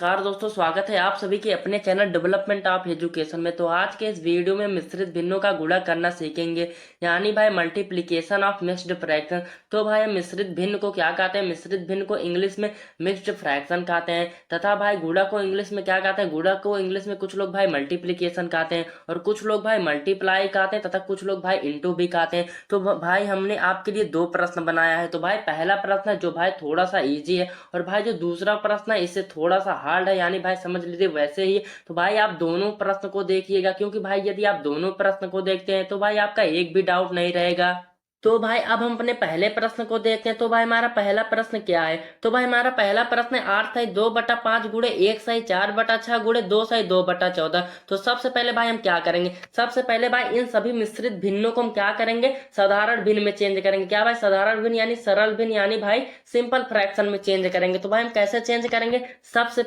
नमस्कार दोस्तों, स्वागत है आप सभी के अपने चैनल डेवलपमेंट ऑफ एजुकेशन में। तो आज के इस वीडियो में मिश्रित भिन्नों का गुणा करना सीखेंगे, यानी भाई मल्टीप्लिकेशन ऑफ मिक्स्ड फ्रैक्शन। तो भाई हम मिश्रित भिन्न को क्या कहते हैं? मिश्रित भिन्न को इंग्लिश में मिक्स्ड फ्रैक्शन कहते हैं, तथा भाई गुणा को इंग्लिश में क्या कहते हैं? गुणा को इंग्लिश में कुछ लोग भाई मल्टीप्लिकेशन कहते हैं और कुछ लोग भाई मल्टीप्लाई कहते हैं तथा कुछ लोग भाई इंटू भी कहते हैं। तो भाई हमने आपके लिए दो प्रश्न बनाया है। तो भाई पहला प्रश्न है जो भाई थोड़ा सा इजी है, और भाई जो दूसरा प्रश्न है इससे थोड़ा सा हार्ड है, यानी भाई समझ लीजिए वैसे ही। तो भाई आप दोनों प्रश्न को देखिएगा, क्योंकि भाई यदि आप दोनों प्रश्न को देखते हैं तो भाई आपका एक भी डाउट नहीं रहेगा। तो भाई अब हम अपने पहले प्रश्न को देखते हैं। तो भाई हमारा पहला प्रश्न क्या है? तो भाई हमारा पहला प्रश्न है 8/2/5 गुणे 1/4/6 गुणे 2/2/14। तो सबसे पहले भाई हम क्या करेंगे? सबसे पहले भाई इन सभी मिश्रित भिन्नों को हम क्या करेंगे? साधारण भिन्न में चेंज करेंगे। क्या भाई? साधारण भिन्न यानी सरल भिन्न, यानी भाई सिंपल फ्रैक्शन में चेंज करेंगे। तो भाई हम कैसे चेंज करेंगे? सबसे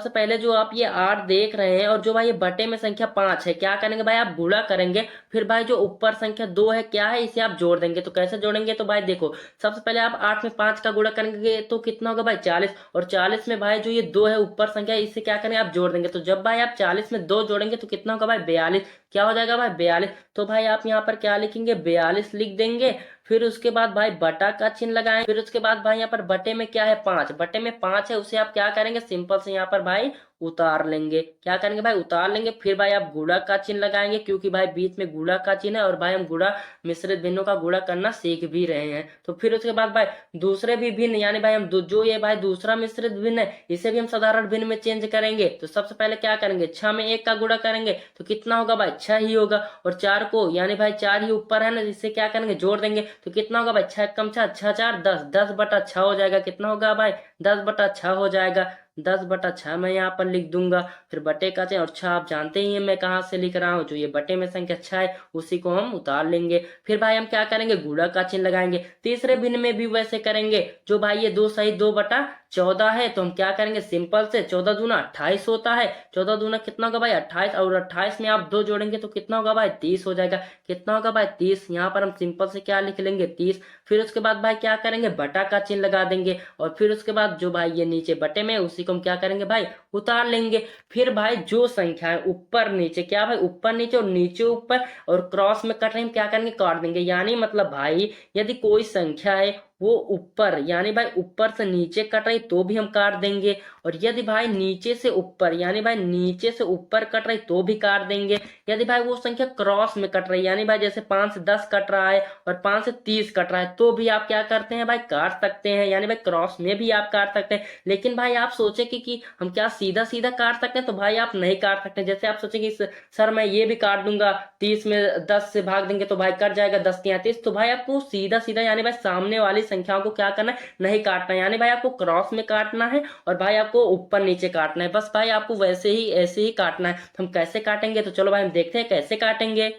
पहले जो आप ये 8 देख रहे हैं और जो भाई ये बटे में संख्या 5 है, क्या करेंगे भाई? आप गुणा करेंगे। फिर भाई जो ऊपर संख्या 2 है, क्या है? इसे आप जोड़ देंगे। तो कैसे जोड़ेंगे? तो भाई देखो, सबसे पहले आप 8 में 5 का गुणा करेंगे तो कितना होगा भाई? 40। और 40 में भाई जो ये 2 है ऊपर संख्या, इससे क्या करेंगे? आप जोड़ देंगे। तो जब भाई आप 40 में 2 जोड़ेंगे तो कितना होगा भाई? 42। क्या हो जाएगा भाई? 42। तो भाई आप यहाँ पर क्या लिखेंगे? 42 लिख देंगे। फिर उसके बाद भाई बटा का चिन्ह लगाएं। फिर उसके बाद भाई यहाँ पर बटे में क्या है? 5। बटे में 5 है, उसे आप क्या करेंगे? सिंपल से यहाँ पर भाई उतार लेंगे। क्या करेंगे भाई? उतार लेंगे। फिर भाई आप गुणा का चिन्ह लगाएंगे, क्योंकि भाई बीच में गुणा का चिन्ह है और भाई हम गुणा मिश्रित भिन्नों का गुणा करना सीख भी रहे हैं। तो फिर उसके बाद भाई दूसरे भी भिन्न, यानी भाई हम जो ये भाई दूसरा मिश्रित भिन्न है, इसे भी हम साधारण भिन्न में चेंज करेंगे। तो सबसे पहले क्या करेंगे? 6 में 1 का गुणा करेंगे तो कितना होगा भाई? 6 ही होगा। और 4 को, यानी भाई 4 ही ऊपर है ना, इससे क्या करेंगे? जोड़ देंगे। तो कितना होगा भाई? 6 कम 6, 6 4 10, 10/6 हो जाएगा। कितना होगा भाई? 10/6 हो जाएगा। 10/6 मैं यहाँ पर लिख दूंगा। फिर बटे का चिन्ह, और 6 आप जानते ही हैं मैं कहाँ से लिख रहा हूँ, जो ये बटे में संख्या 6 है उसी को हम उतार लेंगे। फिर भाई हम क्या करेंगे? गुणा का चिन्ह लगाएंगे। तीसरे भिन्न में भी वैसे करेंगे। जो भाई ये 2 सही 2/14 है, तो हम क्या करेंगे? सिंपल से 14 दूना 28 होता है। 14 दूना कितना होगा भाई? 28। और 28 में आप 2 जोड़ेंगे तो कितना होगा भाई? 30 हो जाएगा। कितना होगा भाई? 30। यहाँ पर हम सिंपल से क्या लिख लेंगे? 30। फिर उसके बाद भाई क्या करेंगे? बटा का चिन्ह लगा देंगे। और फिर उसके बाद जो भाई ये नीचे बटे में, उसी को हम क्या करेंगे भाई? उतार लेंगे। फिर भाई जो संख्या है ऊपर नीचे, क्या भाई? ऊपर नीचे और नीचे ऊपर और क्रॉस में कट रही, हम क्या करेंगे? काट देंगे। यानी मतलब भाई यदि कोई संख्या है वो ऊपर, यानी भाई ऊपर से नीचे कट रही, तो भी हम काट देंगे। और यदि भाई नीचे से ऊपर, यानी भाई नीचे से ऊपर कट रही, तो भी काट देंगे। यदि भाई वो संख्या क्रॉस में कट रही, यानी भाई जैसे 5 से 10 कट रहा है और 5 से 30 कट रहा है, तो भी आप क्या करते हैं भाई? काट सकते हैं। यानी भाई क्रॉस में भी आप काट सकते हैं। लेकिन भाई आप सोचे कि हम क्या सीधा सीधा काट सकते हैं? तो भाई आप नहीं काट सकते। जैसे आप सोचेंगे सर मैं ये भी काट दूंगा, 30 में 10 से भाग देंगे तो भाई कट जाएगा 10 या 30। तो भाई आपको सीधा सीधा, यानी भाई सामने वाली संख्याओं को क्या करना है? नहीं काटना है। यानी भाई आपको क्रॉस में काटना है और भाई आपको ऊपर नीचे काटना है। बस भाई आपको वैसे ही ऐसे ही काटना है। तो हम कैसे काटेंगे? तो चलो भाई हम देखते हैं कैसे काटेंगे।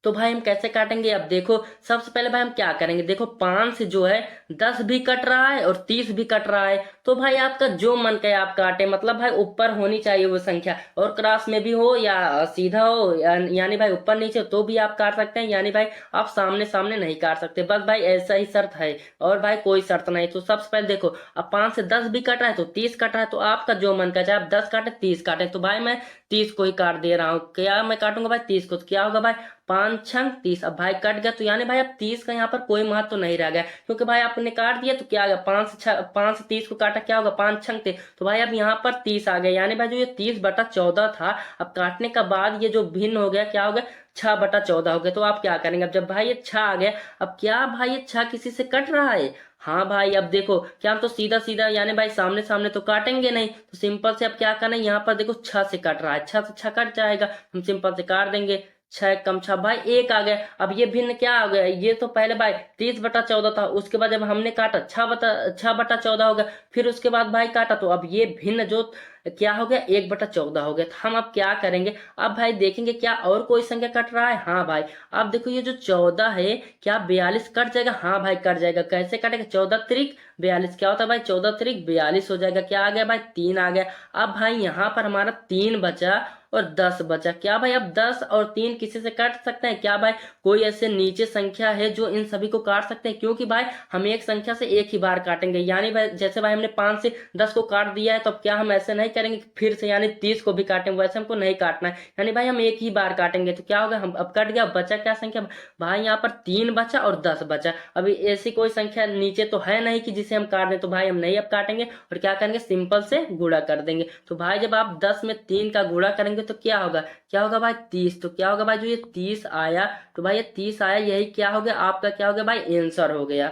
तो भाई हम कैसे काटेंगे? अब देखो, सबसे पहले भाई हम क्या करेंगे? देखो 5 से जो है 10 भी कट रहा है और 30 भी कट रहा है। तो भाई आपका जो मन करे आप काटे, मतलब भाई ऊपर होनी चाहिए वो संख्या, और क्रॉस में भी हो या सीधा हो, यानी भाई ऊपर नीचे, तो भी आप काट सकते हैं। यानी भाई आप सामने सामने नहीं काट सकते। बस भाई ऐसा ही शर्त है, और भाई कोई शर्त नहीं। तो सबसे पहले देखो, अब 5 से 10 भी कट रहा है तो 30 कट रहा है, तो आपका जो मन करे, चाहे आप 10 काटे 30 काटे, तो भाई मैं 30 को ही काट दे रहा हूँ। क्या मैं काटूंगा भाई? 30 को। तो क्या होगा भाई? 5 छंग 30। अब भाई कट गया, तो यानी भाई अब 30 का यहाँ पर कोई महत्व तो नहीं रह गया, क्योंकि भाई आपने काट दिया। तो क्या आ गया? 5 से 30 को काटा, क्या होगा? 5 छंग 30। तो भाई अब यहाँ पर 30 आ गया। यानी भाई जो ये 30/14 था, अब काटने का बाद ये जो भिन्न हो गया, क्या हो गया? 6/14 हो गया। तो आप क्या करेंगे? अब जब भाई ये 6 आ गया, अब क्या भाई ये 6 किसी से कट रहा है? हाँ भाई, अब देखो क्या हम तो सीधा सीधा, यानी भाई सामने सामने तो काटेंगे नहीं। तो सिंपल से अब क्या करना है? यहाँ पर देखो 6 से कट रहा है, 6 से 6 कट जाएगा, हम सिंपल से काट देंगे। 6 कम 6 भाई 1 आ गया। अब ये भिन्न क्या आ गया? ये तो पहले भाई 30/14 था, उसके बाद जब हमने काटा 6/14 हो गया। फिर उसके बाद भाई काटा, तो अब ये भिन्न जो क्या हो गया, 1/14 हो गया। तो हम अब क्या करेंगे, अब भाई देखेंगे क्या और कोई संख्या कट रहा है। हाँ भाई, अब देखो ये जो 14 है, क्या 42 कट जाएगा। हाँ भाई कट जाएगा। कैसे कटेगा, 14 त्रिक 42, क्या होता है भाई, 14 त्रिक 42 हो जाएगा। क्या आ गया भाई, 3 आ गया। अब भाई यहाँ पर हमारा 3 बचा और 10 बचा। क्या भाई, अब 10 और 3 किसी से काट सकते हैं क्या भाई, कोई ऐसे नीचे संख्या है जो इन सभी को काट सकते हैं, क्योंकि भाई हम एक संख्या से एक ही बार काटेंगे। यानी भाई जैसे भाई हमने 5 से 10 को काट दिया है, तो अब क्या हम ऐसे नहीं करेंगे कि फिर से यानी 30 को भी काटेंगे, वैसे हमको नहीं काटना है। यानी भाई हम एक ही बार काटेंगे। तो क्या होगा, हम अब कट गया, बचा क्या संख्या भाई, यहाँ पर 3 बचा और 10 बचा। अभी ऐसी कोई संख्या नीचे तो है नहीं कि जिसे हम काट दें, तो भाई हम नहीं अब काटेंगे और क्या करेंगे, सिंपल से गुणा कर देंगे। तो भाई जब आप 10 में 3 का गुणा करेंगे तो क्या होगा भाई, 30। तो क्या होगा भाई, जो ये 30 आया, तो भाई ये 30 आया, यही क्या हो गया आपका, क्या हो गया भाई, आंसर हो गया।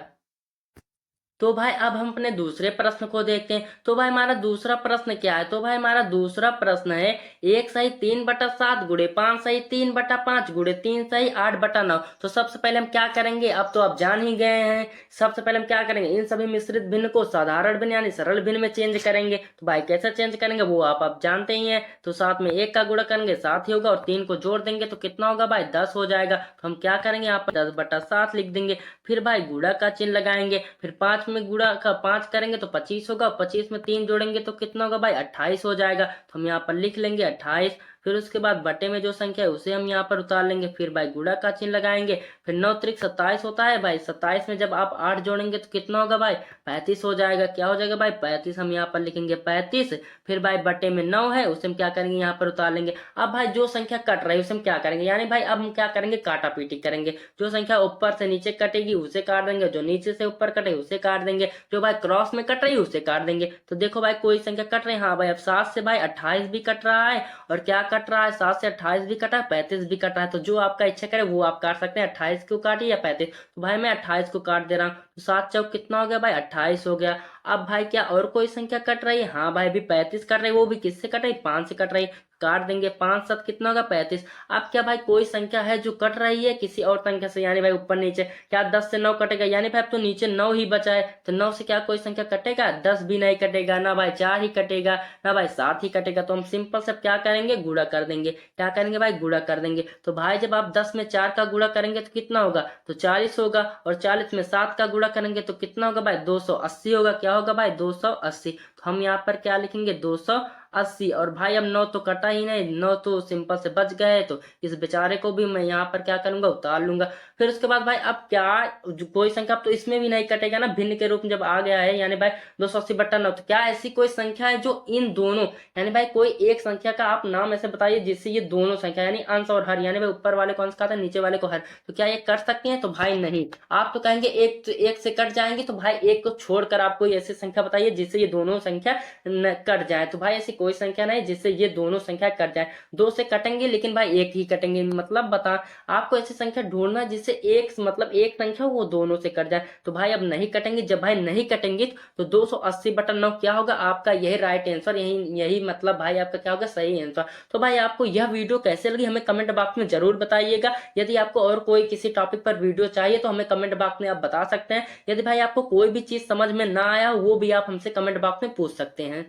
तो भाई अब हम अपने दूसरे प्रश्न को देखते हैं। तो भाई हमारा दूसरा प्रश्न क्या है, तो भाई हमारा दूसरा प्रश्न है 1 सही 3/7 गुणे 5 सही 3/5 गुणे 3 सही 8/9। तो सबसे पहले हम क्या करेंगे, अब तो आप जान ही गए हैं। सबसे पहले हम क्या करेंगे, इन सभी मिश्रित भिन्न को साधारण भिन्न यानी सरल भिन्न में चेंज करेंगे। तो भाई कैसे चेंज करेंगे वो आप जानते ही हैं। तो साथ में 1 का गुणा करेंगे 7 ही होगा और 3 को जोड़ देंगे तो कितना होगा भाई, 10 हो जाएगा। तो हम क्या करेंगे, यहाँ पर 10/7 लिख देंगे। फिर भाई गुणा का चिन्ह लगाएंगे। फिर 5 में गुणा का 5 करेंगे तो 25 होगा। 25 में 3 जोड़ेंगे तो कितना होगा भाई, 28 हो जाएगा। तो हम यहाँ पर लिख लेंगे 28। फिर उसके बाद बटे में जो संख्या है उसे हम यहाँ पर उतार लेंगे। फिर भाई गुणा का चिन्ह लगाएंगे। फिर 9 त्रिक 27 होता है भाई, 27 में जब आप 8 जोड़ेंगे तो कितना होगा भाई, 35 हो जाएगा। क्या हो जाएगा भाई, 35। हम यहाँ पर लिखेंगे 35। फिर भाई बटे में 9 है, उसे हम क्या करेंगे, यहाँ पर उतार लेंगे। अब भाई जो संख्या कट रही है उसे हम क्या करेंगे, यानी भाई अब हम क्या करेंगे, काटा पीटी करेंगे। जो संख्या ऊपर से नीचे कटेगी उसे काट देंगे, जो नीचे से ऊपर कटे उसे काट देंगे, जो भाई क्रॉस में कट रही है उसे काट देंगे। तो देखो भाई कोई संख्या कट रही है, हाँ भाई अब 7 से भाई 28 भी कट रहा है। और क्या कट रहा है, 7 से 28 भी कटा है, 35 भी कटा है। तो जो आपका इच्छा करे वो आप काट सकते हैं, 28 को काटिए या 35। तो भाई मैं 28 को काट दे रहा हूँ। तो 7 चौक कितना हो गया भाई, 28 हो गया। अब भाई क्या और कोई संख्या कट रही है, हाँ भाई अभी 35 कट रही है, वो भी किससे कट रही है, 5 से कट रही है। काट देंगे, 5 7 कितना होगा 35। अब क्या भाई कोई संख्या है जो कट रही है किसी और संख्या से, यानी भाई ऊपर नीचे, क्या 10 से 9 कटेगा, यानी भाई अब तो नीचे 9 ही बचा है। तो 9 से क्या कोई संख्या कटेगा, 10 भी नहीं कटेगा, ना भाई 4 ही कटेगा, ना भाई 7 ही कटेगा। तो हम सिंपल से क्या करेंगे, गुणा कर देंगे। क्या करेंगे भाई, गुणा कर देंगे। तो भाई जब आप 10 में 4 का गुणा करेंगे तो कितना होगा, तो 40 होगा। और 40 में 7 का गुणा करेंगे तो कितना होगा भाई, 280 होगा। क्या होगा भाई, 280। तो हम यहाँ पर क्या लिखेंगे, 280। और भाई अब 9 तो कटा ही नहीं, 9 तो सिंपल से बच गए। तो इस बेचारे को भी मैं यहाँ पर क्या करूंगा, उतार लूंगा। फिर उसके बाद भाई अब क्या, कोई संख्या अब तो इसमें भी नहीं कटेगा ना, भिन्न के रूप में जब आ गया है, यानी भाई 280/9। तो क्या ऐसी कोई संख्या है जो इन दोनों, यानी भाई कोई एक संख्या का आप नाम ऐसे बताइए जिससे ये दोनों संख्या यानी अंश और हर, यानी भाई ऊपर वाले को अंश कहते हैं, नीचे वाले को हर, तो क्या ये कर सकती हैं, तो भाई नहीं। आप तो कहेंगे एक से कट जाएंगे, तो भाई एक को छोड़कर आप कोई ऐसी संख्या बताइए जिससे ये दोनों संख्या कट जाए। तो भाई ऐसी कोई संख्या नहीं जिससे ये दोनों संख्या कट जाए। 2 से कटेंगे लेकिन भाई एक ही कटेंगे, मतलब बता, आपको ऐसी संख्या ढूंढना जिससे एक मतलब एक संख्या वो दोनों से कट जाए। तो भाई अब नहीं कटेंगे, जब भाई नहीं कटेंगे तो 280/9 क्या होगा आपका, यही राइट आंसर, यही मतलब भाई आपका क्या होगा, सही आंसर। तो भाई आपको यह वीडियो कैसे लगी हमें कमेंट बॉक्स में जरूर बताइएगा। यदि आपको और कोई किसी टॉपिक पर वीडियो चाहिए तो हमें कमेंट बॉक्स में आप बता सकते हैं। यदि भाई आपको कोई भी चीज समझ में ना आया वो भी आप हमसे कमेंट बॉक्स में पूछ सकते हैं।